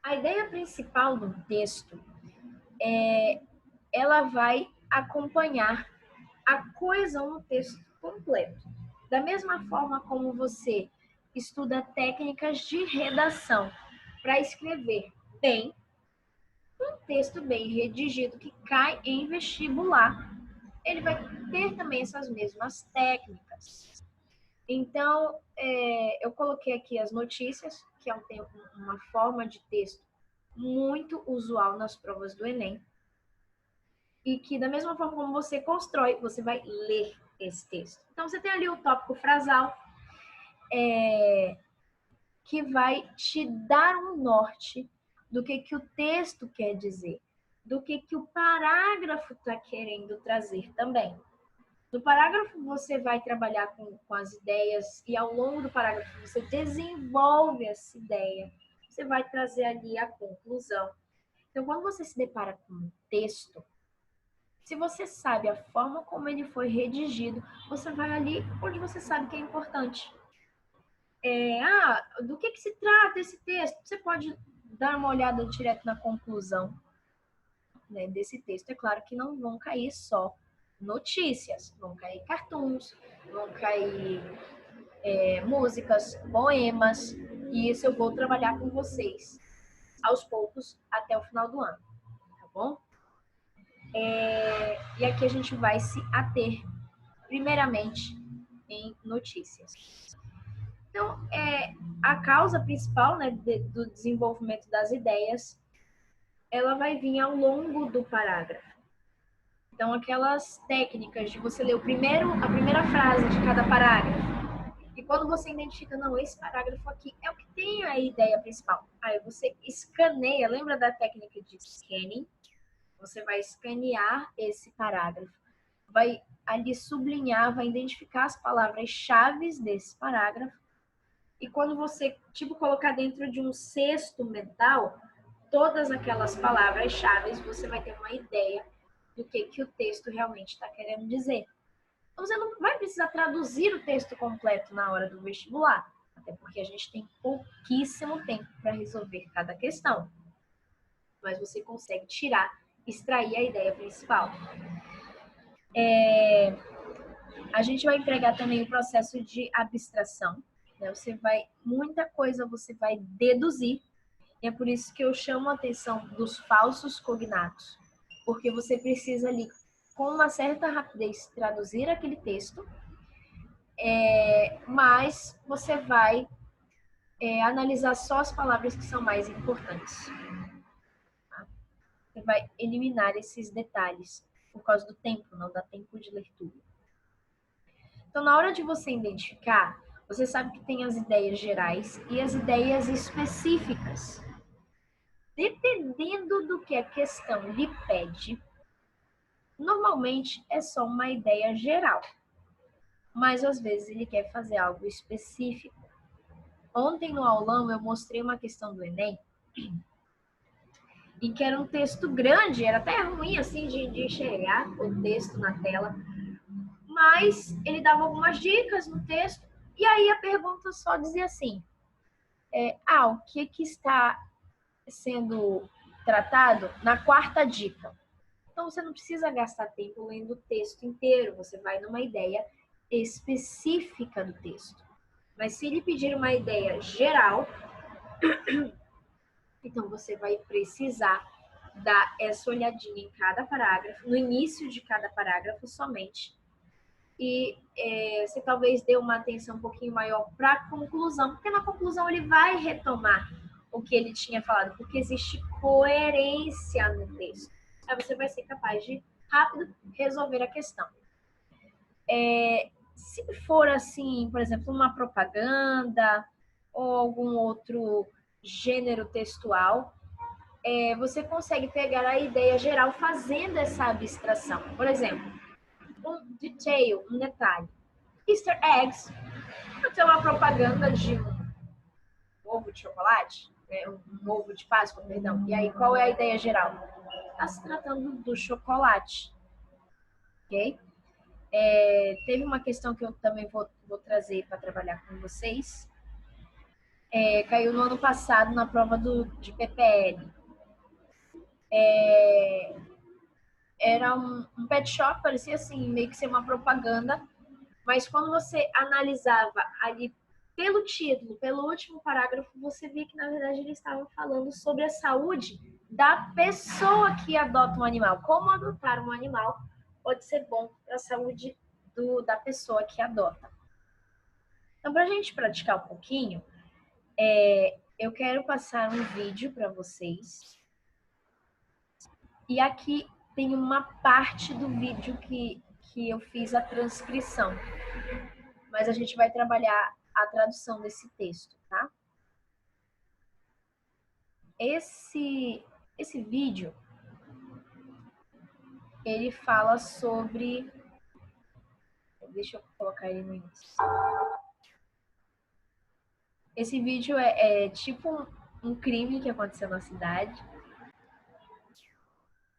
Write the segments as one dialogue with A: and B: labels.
A: A ideia principal do texto, ela vai acompanhar a coesão no texto completo. Da mesma forma como você estuda técnicas de redação para escrever bem, um texto bem redigido que cai em vestibular, ele vai ter também essas mesmas técnicas. Então, eu coloquei aqui as notícias, que é uma forma de texto muito usual nas provas do Enem, e que da mesma forma como você constrói, você vai ler esse texto. Então, você tem ali o tópico frasal, que vai te dar um norte do que o texto quer dizer, do que o parágrafo está querendo trazer também. No parágrafo, você vai trabalhar com as ideias e ao longo do parágrafo você desenvolve essa ideia. Você vai trazer ali a conclusão. Então, quando você se depara com um texto, se você sabe a forma como ele foi redigido, você vai ali onde você sabe que é importante. Do que se trata esse texto? Você pode dar uma olhada direto na conclusão, né, desse texto. É claro que não vão cair só notícias, vão cair cartoons, vão cair músicas, poemas, e isso eu vou trabalhar com vocês aos poucos até o final do ano, tá bom? E aqui a gente vai se ater primeiramente em notícias. Então, a causa principal, né, do desenvolvimento das ideias, ela vai vir ao longo do parágrafo. Então, aquelas técnicas de você ler a primeira frase de cada parágrafo, e quando você identifica, não, esse parágrafo aqui é o que tem a ideia principal. Aí você escaneia, lembra da técnica de scanning? Você vai escanear esse parágrafo, vai ali sublinhar, vai identificar as palavras-chave desse parágrafo, e quando você, colocar dentro de um cesto mental, todas aquelas palavras-chave, você vai ter uma ideia do que o texto realmente está querendo dizer. Então, você não vai precisar traduzir o texto completo na hora do vestibular, até porque a gente tem pouquíssimo tempo para resolver cada questão. Mas você consegue extrair a ideia principal. A gente vai empregar também o processo de abstração. Né? Muita coisa você vai deduzir, e é por isso que eu chamo a atenção dos falsos cognatos, porque você precisa ali, com uma certa rapidez, traduzir aquele texto, mas você vai analisar só as palavras que são mais importantes. Tá? Você vai eliminar esses detalhes por causa do tempo, não dá tempo de ler tudo. Então, na hora de você identificar, você sabe que tem as ideias gerais e as ideias específicas. Dependendo do que a questão lhe pede, normalmente é só uma ideia geral, mas às vezes ele quer fazer algo específico. Ontem no aulão eu mostrei uma questão do Enem, e que era um texto grande, era até ruim assim de enxergar o texto na tela, mas ele dava algumas dicas no texto, e aí a pergunta só dizia assim, o que está sendo tratado na quarta dica? Então você não precisa gastar tempo lendo o texto inteiro, você vai numa ideia específica do texto. Mas se ele pedir uma ideia geral, então você vai precisar dar essa olhadinha em cada parágrafo, no início de cada parágrafo somente. E você talvez dê uma atenção um pouquinho maior para a conclusão, porque na conclusão ele vai retomar o que ele tinha falado, porque existe coerência no texto. Aí você vai ser capaz de, rápido, resolver a questão. Se for assim, por exemplo, uma propaganda ou algum outro gênero textual, você consegue pegar a ideia geral fazendo essa abstração. Por exemplo, um detalhe. Easter eggs, pode ser uma propaganda de um ovo de chocolate, um ovo de Páscoa, perdão. E aí, qual é a ideia geral? Está se tratando do chocolate, ok? Teve uma questão que eu também vou trazer para trabalhar com vocês, caiu no ano passado na prova de PPL. Era um pet shop, parecia assim, meio que ser uma propaganda, mas quando você analisava ali pelo título, pelo último parágrafo, você via que, na verdade, eles estavam falando sobre a saúde da pessoa que adota um animal. Como adotar um animal pode ser bom para a saúde da pessoa que adota. Então, para a gente praticar um pouquinho, eu quero passar um vídeo para vocês. E aqui tem uma parte do vídeo que eu fiz a transcrição. Mas a gente vai trabalhar a tradução desse texto, tá? Esse vídeo, ele fala sobre... Deixa eu colocar ele no início. Esse vídeo é tipo um crime que aconteceu na cidade.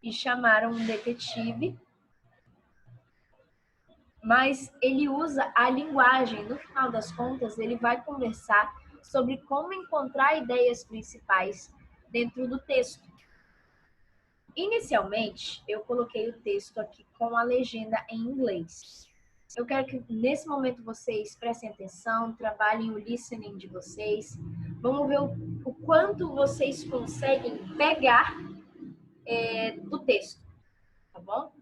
A: E chamaram um detetive. Mas ele usa a linguagem. No final das contas, ele vai conversar sobre como encontrar ideias principais dentro do texto. Inicialmente, eu coloquei o texto aqui com a legenda em inglês. Eu quero que nesse momento vocês prestem atenção, trabalhem o listening de vocês. Vamos ver o quanto vocês conseguem pegar do texto, tá bom?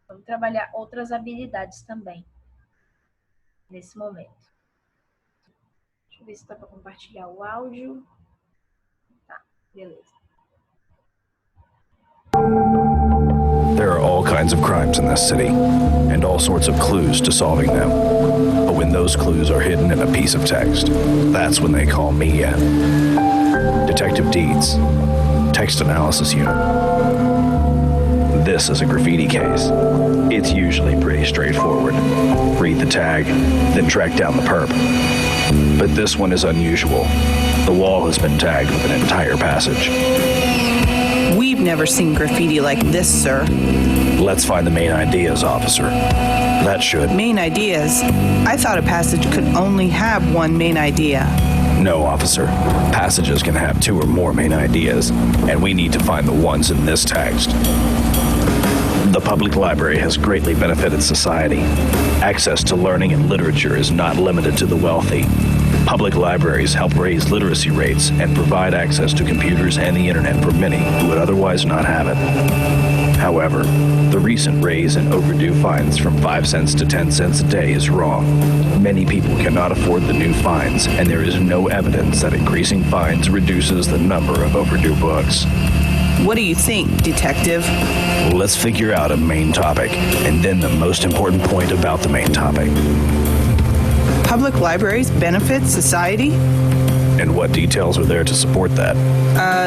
A: Vamos trabalhar outras habilidades também nesse momento. Deixa eu ver se dá para compartilhar o áudio. Tá, beleza.
B: There are all kinds of crimes in this city, and all sorts of clues to solving them. But when those clues are hidden in a piece of text, that's when they call me in. Detective Deeds, Text Analysis Unit. This is a graffiti case. It's usually pretty straightforward. Read the tag, then track down the perp. But this one is unusual. The wall has been tagged with an entire passage.
C: We've never seen graffiti like this, sir.
B: Let's find the main ideas, officer. That should...
C: Main ideas? I thought a passage could only have one main idea.
B: No, officer. Passages can have two or more main ideas, and we need to find the ones in this text. The public library has greatly benefited society. Access to learning and literature is not limited to the wealthy. Public libraries help raise literacy rates and provide access to computers and the internet for many who would otherwise not have it. However, the recent raise in overdue fines from 5 cents to 10 cents a day is wrong. Many people cannot afford the new fines, and there is no evidence that increasing fines reduces the number of overdue books.
C: What do you think, Detective?
B: Let's figure out a main topic, and then the most important point about the main topic.
C: Public libraries benefit society?
B: And what details are there to support that?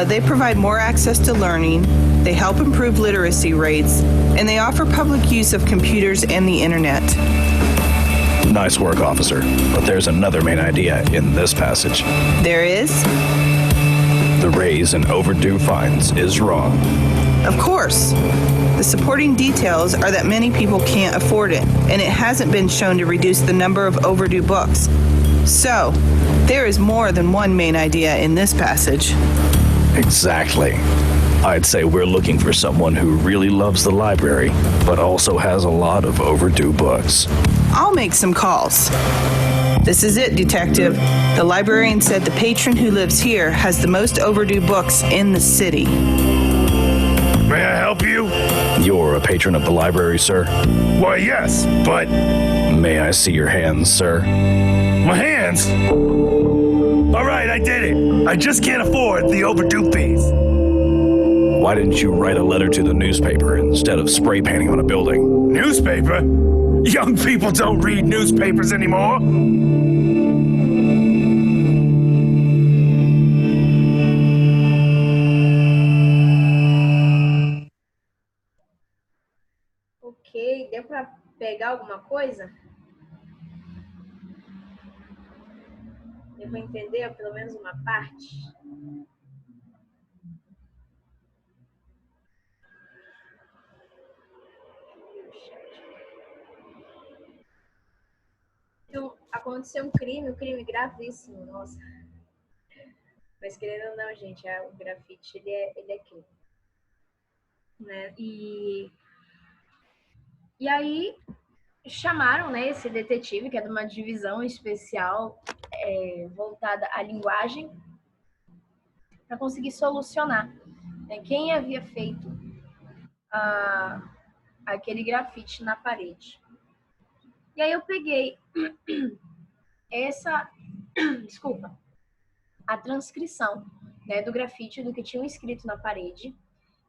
C: They provide more access to learning, they help improve literacy rates, and they offer public use of computers and the internet.
B: Nice work, officer. But there's another main idea in this passage.
C: There is?
B: The raise in overdue fines is wrong.
C: Of course. The supporting details are that many people can't afford it, and it hasn't been shown to reduce the number of overdue books. So, there is more than one main idea in this passage.
B: Exactly. I'd say we're looking for someone who really loves the library, but also has a lot of overdue books.
C: I'll make some calls. This is it, Detective. The librarian said the patron who lives here has the most overdue books in the city.
D: May I help you?
B: You're a patron of the library, sir?
D: Why, yes, but...
B: May I see your hands, sir?
D: My hands? All right, I did it. I just can't afford the overdue fees.
B: Why didn't you write a letter to the newspaper instead of spray painting on a building?
D: Newspaper? Young people don't read newspapers anymore.
A: Ok, deu para pegar alguma coisa? Eu vou entender pelo menos uma parte. Então, aconteceu um crime gravíssimo, nossa. Mas querendo ou não, gente, o grafite, ele é crime. Né? E aí chamaram, né, esse detetive, que é de uma divisão especial voltada à linguagem, para conseguir solucionar, né, quem havia feito aquele grafite na parede. E aí eu peguei a transcrição, né, do grafite, do que tinham escrito na parede,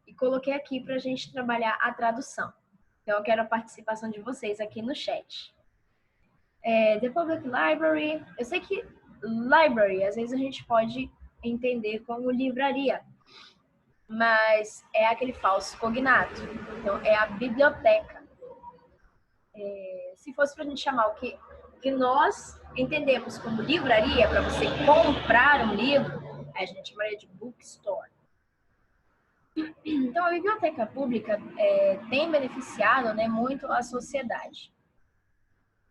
A: e coloquei aqui para a gente trabalhar a tradução. Então, eu quero a participação de vocês aqui no chat. The Public Library, eu sei que library, às vezes a gente pode entender como livraria, mas é aquele falso cognato. Então, é a biblioteca. Se fosse para a gente chamar o que nós entendemos como livraria, para você comprar um livro, a gente chamaria de bookstore. Então, a biblioteca pública tem beneficiado, né, muito a sociedade.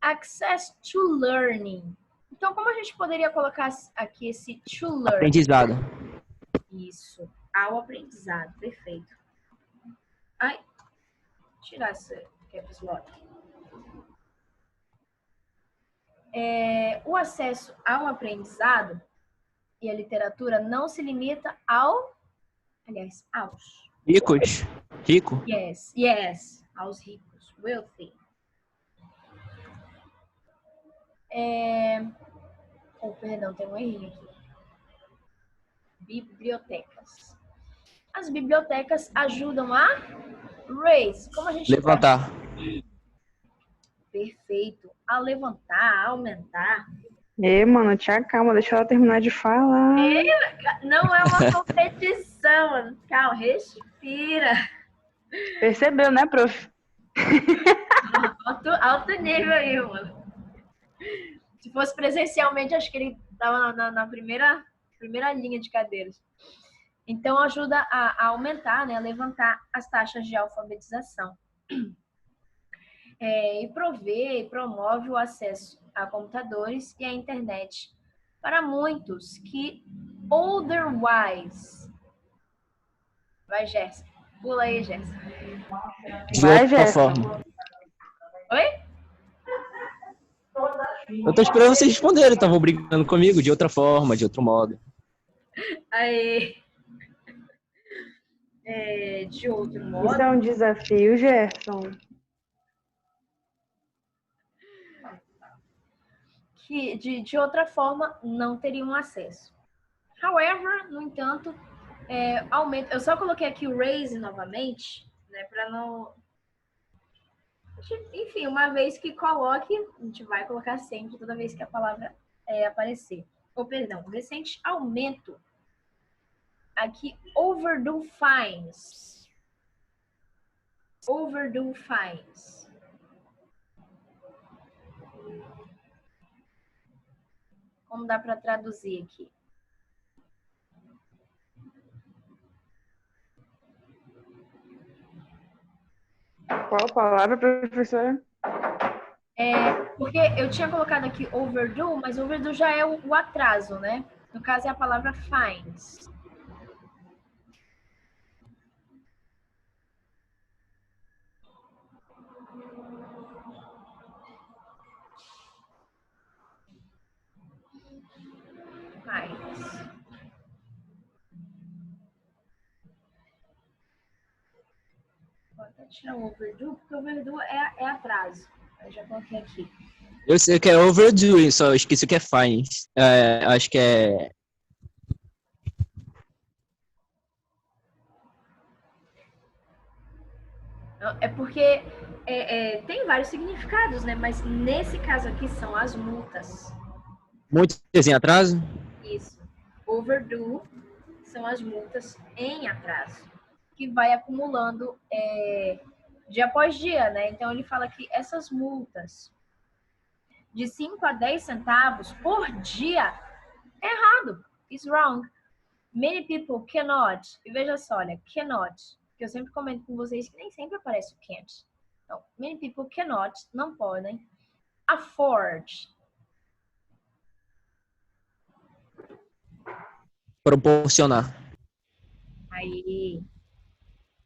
A: Access to learning. Então, como a gente poderia colocar aqui esse to learn?
E: Aprendizado.
A: Isso, ao aprendizado, perfeito. Ai, tirar esse caps lock. O acesso ao aprendizado e a literatura não se limita aos.
E: Ricos. Rico.
A: Yes, aos ricos, wealthy. Perdão, tem um erro aqui. Bibliotecas. As bibliotecas ajudam a raise, como a gente
E: Levantar.
A: Perfeito. A levantar, a aumentar.
F: Mano, tia, calma, deixa ela terminar de falar.
A: Não é uma competição, mano. Calma, respira.
F: Percebeu, né, prof?
A: Alto nível aí, mano. Se fosse presencialmente, acho que ele estava na primeira linha de cadeiras. Então, ajuda a aumentar, né, a levantar as taxas de alfabetização. E provê e promove o acesso a computadores e à internet para muitos que otherwise... Vai, Gerson. Pula aí, Gerson.
F: Vai,
E: De outra
F: Gerson.
E: forma.
A: Oi?
E: Eu tô esperando vocês responderem, estavam brigando comigo de outra forma, de outro modo.
A: Aí... de outro modo...
F: Isso é um desafio, Gerson.
A: Que de outra forma não teriam acesso. However, no entanto, aumenta. Eu só coloquei aqui o raise novamente, né, para não. Enfim, uma vez que coloque, a gente vai colocar sempre, toda vez que a palavra aparecer. Perdão, recente aumento. Aqui, overdue fines. Overdue fines. Como dá para traduzir aqui?
F: Qual palavra, professora?
A: Porque eu tinha colocado aqui overdue, mas overdue já é o atraso, né? No caso é a palavra fines. Fines. Vou até tirar o overdue, porque o overdue é atraso. Eu já coloquei aqui.
E: Eu sei que é overdue, só esqueci o que é fines. Acho que é...
A: É porque tem vários significados, né? Mas nesse caso aqui são as multas.
E: Muito em atraso?
A: Isso. Overdue são as multas em atraso, que vai acumulando dia após dia, né? Então, ele fala que essas multas de 5 a 10 centavos por dia é errado. It's wrong. Many people cannot. E veja só, olha, cannot. Que eu sempre comento com vocês que nem sempre aparece o can't. Então, many people cannot, não podem, afford.
E: Proporcionar.
A: Aí,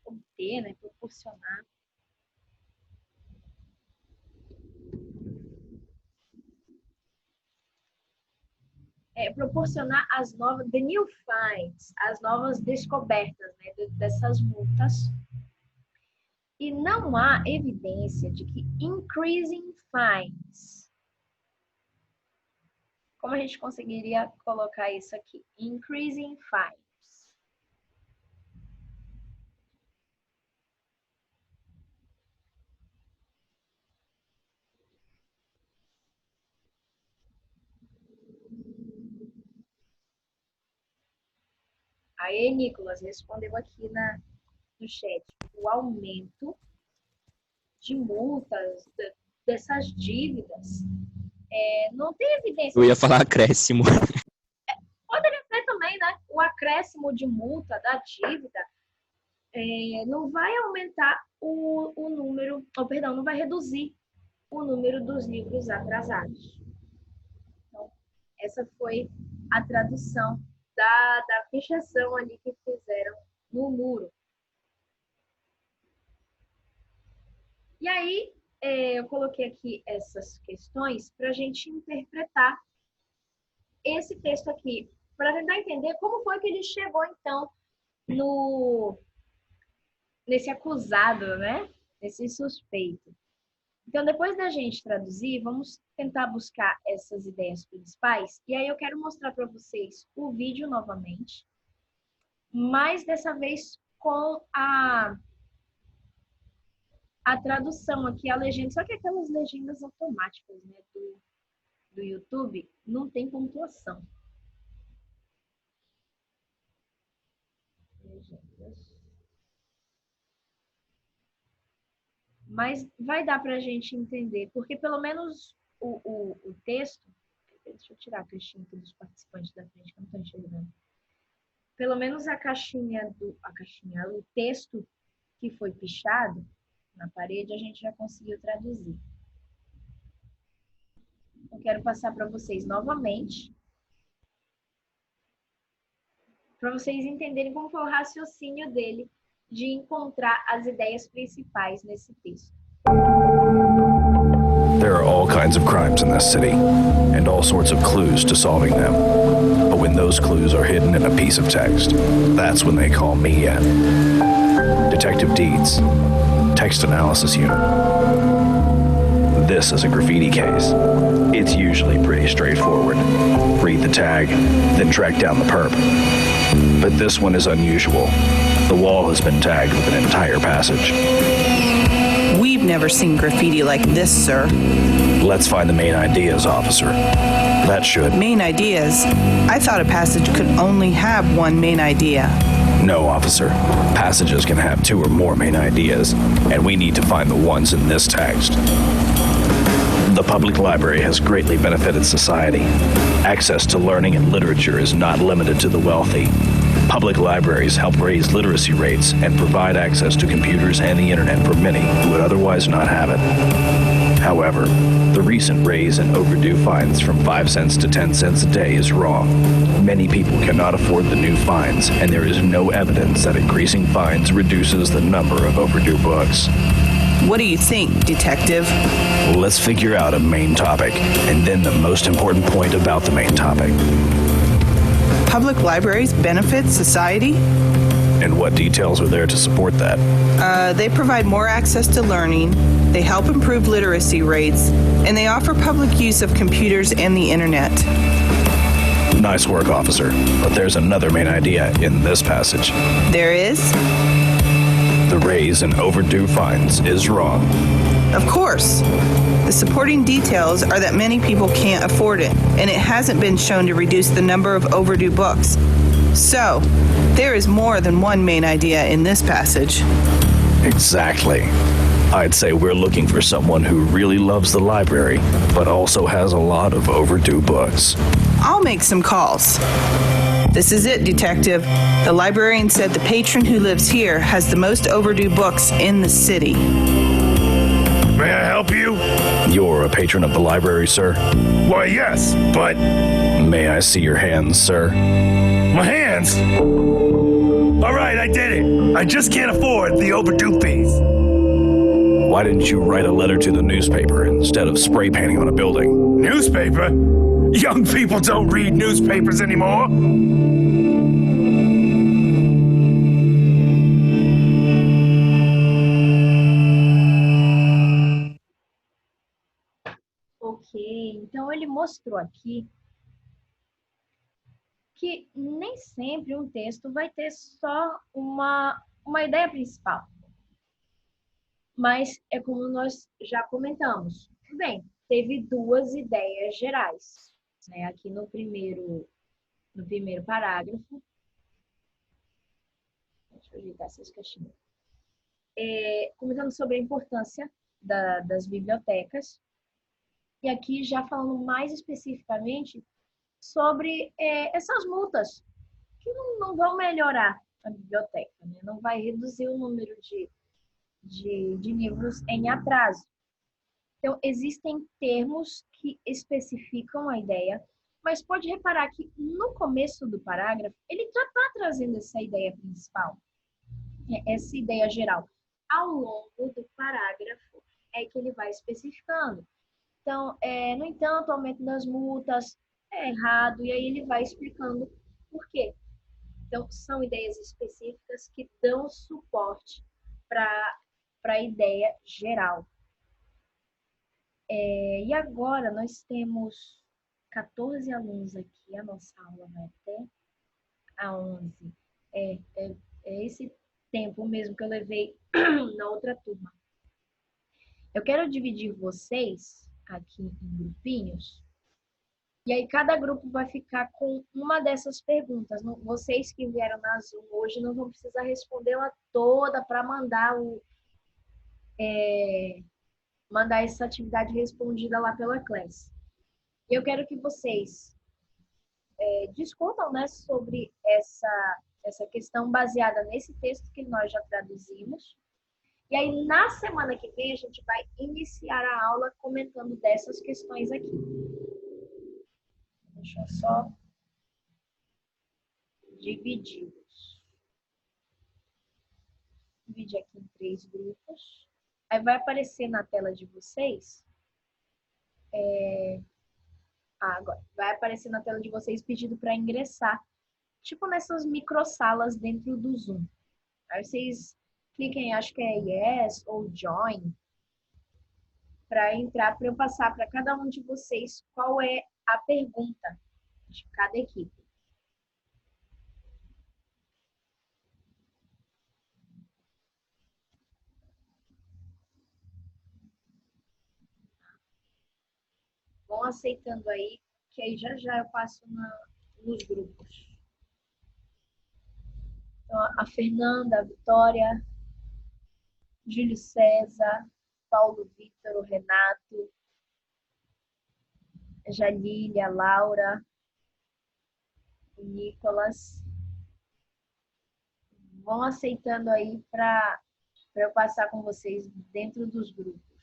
A: obter, né? Proporcionar. Proporcionar as novas, the new finds, as novas descobertas, né, dessas multas. E não há evidência de que increasing fines. Como a gente conseguiria colocar isso aqui? Increasing fines. Aí, Nicolas respondeu aqui no chat. O aumento de multas, dessas dívidas, não tem evidência.
E: Eu ia falar acréscimo.
A: Poderia ser também, né? O acréscimo de multa da dívida não vai aumentar o número, perdão, não vai reduzir o número dos livros atrasados. Então, essa foi a tradução da pichação ali que fizeram no muro. E aí, eu coloquei aqui essas questões para a gente interpretar esse texto aqui, para tentar entender como foi que ele chegou, então, nesse acusado, né? Nesse suspeito. Então, depois da gente traduzir, vamos tentar buscar essas ideias principais. E aí eu quero mostrar para vocês o vídeo novamente, mas dessa vez com a tradução aqui, a legenda. Só que aquelas legendas automáticas, né, do YouTube não tem pontuação. Legendas. Mas vai dar para a gente entender, porque pelo menos o texto... Deixa eu tirar a caixinha aqui dos participantes da frente, que eu não estou enxergando. Pelo menos o texto que foi pichado na parede, a gente já conseguiu traduzir. Eu quero passar para vocês novamente, para vocês entenderem como foi o raciocínio dele de encontrar as ideias principais nesse texto.
B: There are all kinds of crimes in this city, and all sorts of clues to solving them. But when those clues are hidden in a piece of text, that's when they call me in. Detective Deeds, Text Analysis Unit. This is a graffiti case. It's usually pretty straightforward. Read the tag, then track down the perp. But this one is unusual. The wall has been tagged with an entire passage.
C: We've never seen graffiti like this, sir.
B: Let's find the main ideas, officer. That should...
C: Main ideas? I thought a passage could only have one main idea.
B: No, officer. Passages can have two or more main ideas, and we need to find the ones in this text. The public library has greatly benefited society. Access to learning and literature is not limited to the wealthy. Public libraries help raise literacy rates and provide access to computers and the internet for many who would otherwise not have it. However, the recent raise in overdue fines from 5 cents to 10 cents a day is wrong. Many people cannot afford the new fines, and there is no evidence that increasing fines reduces the number of overdue books.
C: What do you think, Detective?
B: Let's figure out a main topic, and then the most important point about the main topic.
C: Public libraries benefit society?
B: And what details are there to support that?
C: They provide more access to learning, they help improve literacy rates, and they offer public use of computers and the internet.
B: Nice work, officer. But there's another main idea in this passage.
C: There is?
B: The raise in overdue fines is wrong.
C: Of course. The supporting details are that many people can't afford it, and it hasn't been shown to reduce the number of overdue books. So, there is more than one main idea in this passage.
B: Exactly. I'd say we're looking for someone who really loves the library, but also has a lot of overdue books.
C: I'll make some calls. This is it, Detective. The librarian said the patron who lives here has the most overdue books in the city.
D: May I help you?
B: You're a patron of the library, sir?
D: Why, yes, but...
B: May I see your hands, sir?
D: My hands! All right, I did it. I just can't afford the overdue fees.
B: Why didn't you write a letter to the newspaper instead of spray painting on a building?
D: Newspaper? Young people don't read newspapers anymore.
A: Ok, então ele mostrou aqui que nem sempre um texto vai ter só uma ideia principal. Mas é como nós já comentamos. Bem, teve duas ideias gerais, né? Aqui no primeiro parágrafo. Deixa eu ajeitar essas caixinhas. Comentando sobre a importância das bibliotecas. E aqui já falando mais especificamente sobre essas multas, que não vão melhorar a biblioteca, né? Não vai reduzir o número de livros em atraso. Então, existem termos que especificam a ideia, mas pode reparar que no começo do parágrafo, ele já está trazendo essa ideia principal, essa ideia geral. Ao longo do parágrafo é que ele vai especificando. Então, no entanto, o aumento das multas é errado, e aí ele vai explicando por quê. Então, são ideias específicas que dão suporte para a ideia geral. E agora nós temos 14 alunos aqui, a nossa aula vai até a 11. É esse tempo mesmo que eu levei na outra turma. Eu quero dividir vocês aqui em grupinhos, e aí cada grupo vai ficar com uma dessas perguntas. Vocês que vieram na Zoom hoje não vão precisar respondê-la toda para mandar mandar essa atividade respondida lá pela classe. E eu quero que vocês discutam, né, sobre essa questão baseada nesse texto que nós já traduzimos. E aí, na semana que vem, a gente vai iniciar a aula comentando dessas questões aqui. Deixa eu só dividir-los. Dividir aqui em 3 grupos. Aí vai aparecer na tela de vocês. Agora, vai aparecer na tela de vocês pedido para ingressar. Tipo nessas microsalas dentro do Zoom. Aí vocês cliquem, acho que é Yes ou Join, para entrar, para eu passar para cada um de vocês qual é a pergunta de cada equipe. Vão aceitando aí, que aí já eu passo nos grupos. Então, a Fernanda, a Vitória, Júlio César, Paulo Vitor, o Renato, a Jalília, a Laura, o Nicolas. Vão aceitando aí para eu passar com vocês dentro dos grupos.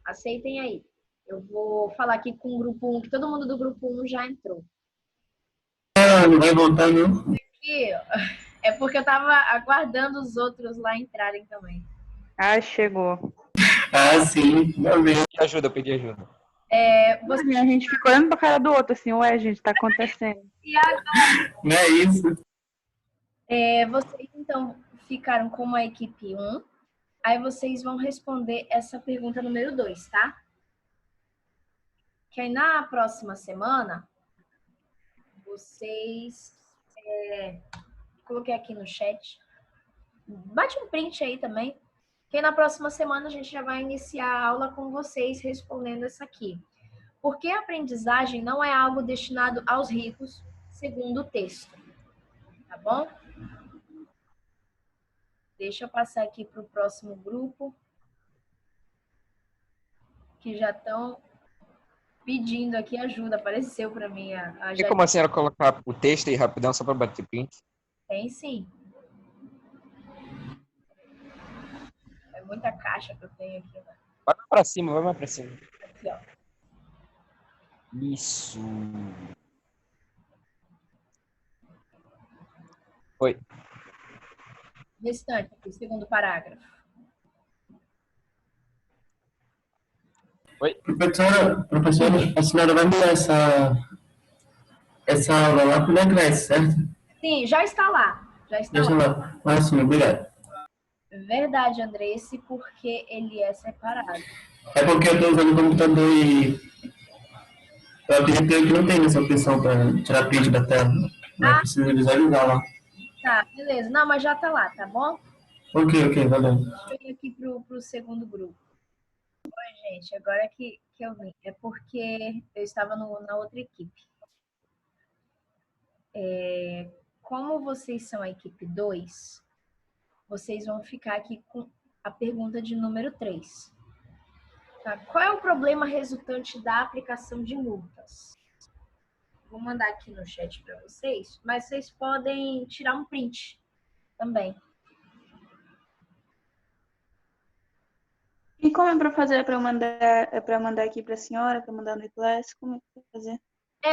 A: Aceitem aí. Eu vou falar aqui com o grupo 1, que todo mundo do grupo 1 já entrou.
G: Não vai voltar, não?
A: Aqui, é porque eu estava aguardando os outros lá entrarem também.
F: Ah, chegou.
G: Ah, sim.
E: Pedi ajuda.
F: A gente ficou olhando pra cara do outro, assim, ué, gente, tá acontecendo.
A: E agora?
G: Não é isso?
A: Vocês, então, ficaram como a equipe 1. Aí vocês vão responder essa pergunta número 2, tá? Que aí na próxima semana, vocês... coloquei aqui no chat. Bate um print aí também. Que aí na próxima semana a gente já vai iniciar a aula com vocês respondendo essa aqui. Porque a aprendizagem não é algo destinado aos ricos, segundo o texto. Tá bom? Deixa eu passar aqui para o próximo grupo, que já estão pedindo aqui ajuda. Apareceu para mim a
E: Tem como a senhora colocar o texto aí rapidão só para bater print?
A: Tem sim. muita caixa que eu tenho aqui. Né?
E: Vai mais pra cima, vai mais pra cima.
A: Aqui, ó.
E: Isso. Foi.
A: Restante, aqui, segundo parágrafo.
E: Oi?
G: Professora, a senhora vai mandar essa aula lá pro Decreto, certo?
A: Sim, já está lá. Já está
G: Deixa
A: lá.
G: lá. Ah, sim, obrigado.
A: Verdade, Andresse, porque ele é separado.
G: É porque eu tô usando o computador e eu acredito que não tem essa opção para tirar print da tela. Mas precisa visualizar lá.
A: Tá, beleza. Não, mas já está lá, tá bom?
G: Ok, valeu.
A: Deixa eu ir aqui pro segundo grupo. Oi, gente, agora que eu vim. É porque eu estava na outra equipe. Como vocês são a equipe 2, vocês vão ficar aqui com a pergunta de número 3. Tá? Qual é o problema resultante da aplicação de multas? Vou mandar aqui no chat para vocês, mas vocês podem tirar um print também.
F: E como é para fazer? É para mandar aqui para a senhora, para mandar no e-class? Como é que vai fazer?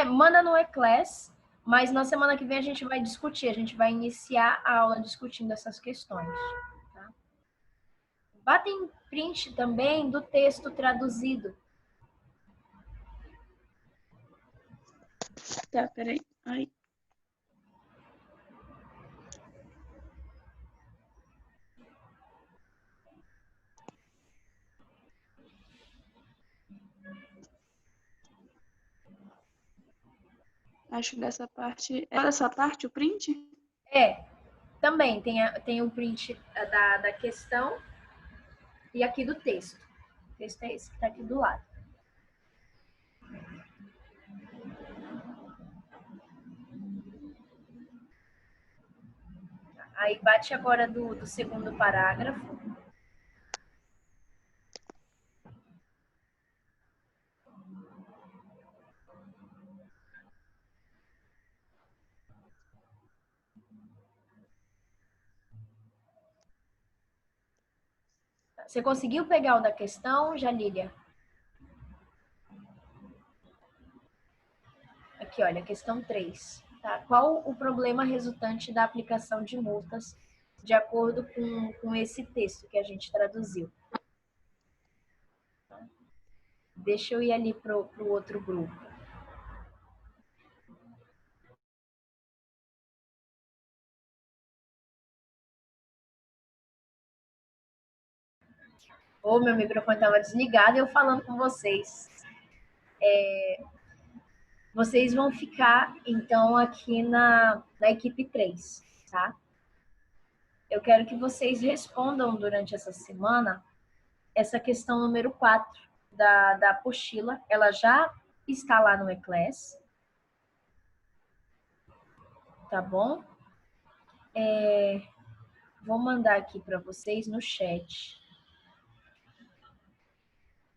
A: Manda no e-class, mas na semana que vem a gente vai discutir, a gente vai iniciar a aula discutindo essas questões. Tá? Batem print também do texto traduzido.
F: Tá, peraí. Ai. Acho dessa parte. É dessa parte o print?
A: Também tem o print da questão e aqui do texto. O texto é esse que está aqui do lado. Aí bate agora do segundo parágrafo. Você conseguiu pegar o da questão, Jalília? Aqui, olha, questão 3. Tá? Qual o problema resultante da aplicação de multas de acordo com esse texto que a gente traduziu? Deixa eu ir ali para o outro grupo. Meu microfone estava desligado e eu falando com vocês. Vocês vão ficar, então, aqui na equipe 3, tá? Eu quero que vocês respondam durante essa semana essa questão número 4 da apostila. Ela já está lá no e-class. Tá bom? Vou mandar aqui para vocês no chat.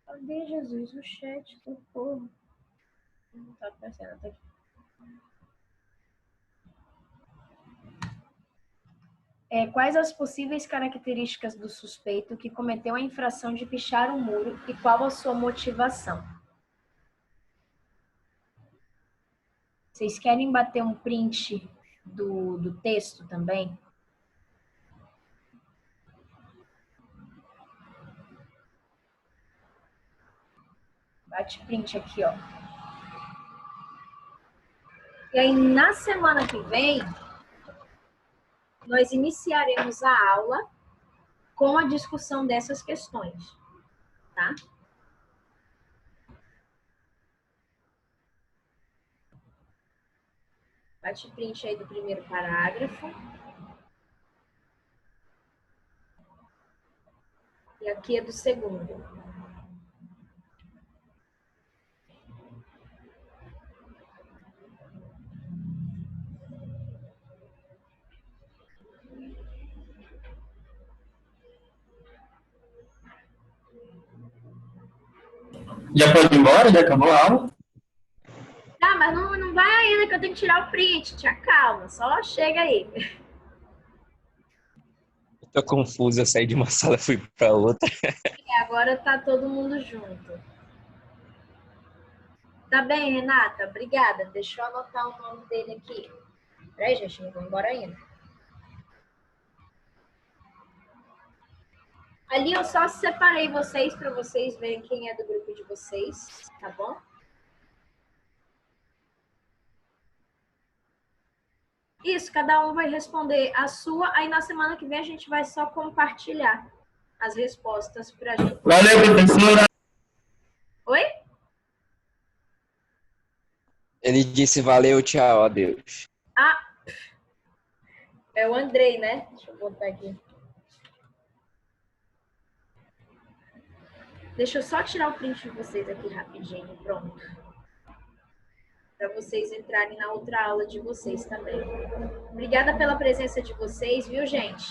A: Cadê, Jesus, o chat do povo? Não tá aparecendo, tá aqui. Quais as possíveis características do suspeito que cometeu a infração de pichar o muro e qual a sua motivação? Vocês querem bater um print do texto também? Bate print aqui, ó. E aí, na semana que vem, nós iniciaremos a aula com a discussão dessas questões, tá? Bate print aí do primeiro parágrafo. E aqui é do segundo.
G: Já pode ir embora? Já acabou a aula?
A: Tá, mas não vai ainda que eu tenho que tirar o print. Te acalma, só chega aí.
E: Tô confuso, eu saí de uma sala e fui pra outra.
A: Agora tá todo mundo junto. Tá bem, Renata? Obrigada. Deixa eu anotar o nome dele aqui. Peraí, gente, não vou embora ainda. Ali eu só separei vocês para vocês verem quem é do grupo de vocês, tá bom? Isso, cada um vai responder a sua, aí na semana que vem a gente vai só compartilhar as respostas pra gente.
G: Valeu, professora!
A: Oi?
E: Ele disse valeu, tchau, adeus.
A: Ah, é o Andrei, né? Deixa eu botar aqui. Deixa eu só tirar o print de vocês aqui rapidinho, pronto. Para vocês entrarem na outra aula de vocês também. Obrigada pela presença de vocês, viu, gente?